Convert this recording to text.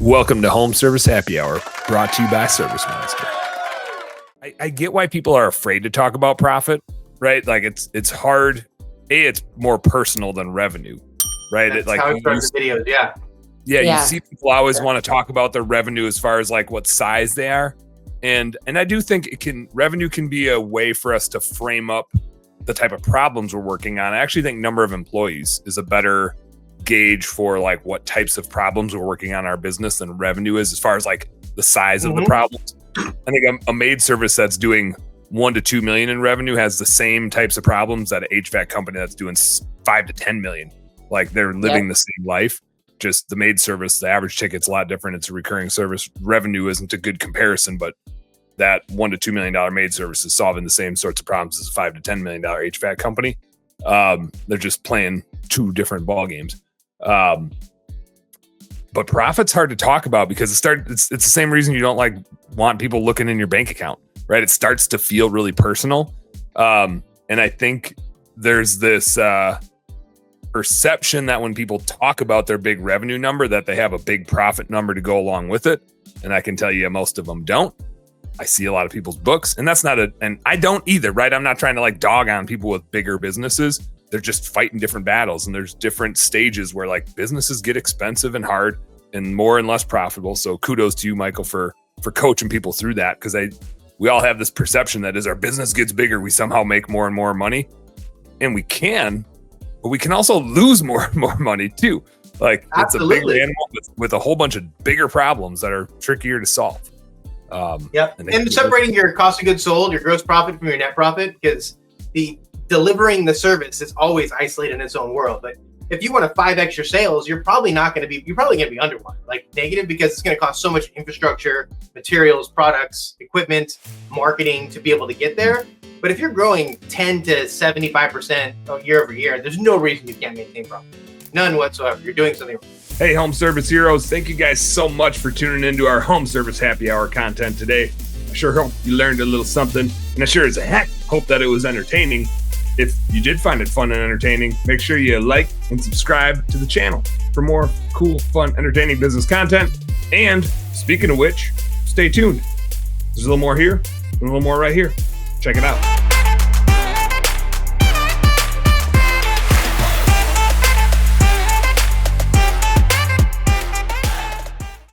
Welcome to Home Service Happy Hour, brought to you by Service Monster. I get why people are afraid to talk about profit, right? Like it's hard. It's more personal than revenue, right? That's how it starts the videos, yeah. You see people always want to talk about their revenue as far as like what size they are. And I do think revenue can be a way for us to frame up the type of problems we're working on. I actually think number of employees is a better gauge for like what types of problems we're working on in our business than revenue is, as far as like the size of the problems. I think a maid service that's doing 1 to 2 million in revenue has the same types of problems that an HVAC company that's doing 5 to 10 million. Like they're living the same life. Just the maid service, the average ticket's a lot different. It's a recurring service. Revenue isn't a good comparison, but that $1 to $2 million maid service is solving the same sorts of problems as a $5 to $10 million HVAC company. They're just playing two different ball games. But profit's hard to talk about because it's the same reason you don't want people looking in your bank account, right? It starts to feel really personal. And I think there's this perception that when people talk about their big revenue number, that they have a big profit number to go along with it. And I can tell you most of them don't. I see a lot of people's books, and and I don't either, right? I'm not trying to dog on people with bigger businesses. They're just fighting different battles, and there's different stages where businesses get expensive and hard and more and less profitable. So kudos to you, Michael, for coaching people through that, because we all have this perception that as our business gets bigger, we somehow make more and more money, and we can, but we can also lose more and more money too. It's a big animal with a whole bunch of bigger problems that are trickier to solve. And separating your cost of goods sold, your gross profit from your net profit, because delivering the service is always isolated in its own world. But if you want to 5x your sales, you're probably going to be underwater, negative, because it's going to cost so much infrastructure, materials, products, equipment, marketing to be able to get there. But if you're growing 10 to 75% year over year, there's no reason you can't maintain profit. None whatsoever. You're doing something wrong. Hey, Home Service Heroes, thank you guys so much for tuning into our Home Service Happy Hour content today. I sure hope you learned a little something, and I sure as heck hope that it was entertaining. If you did find it fun and entertaining, make sure you like and subscribe to the channel for more cool, fun, entertaining business content. And speaking of which, stay tuned. There's a little more here and a little more right here. Check it out.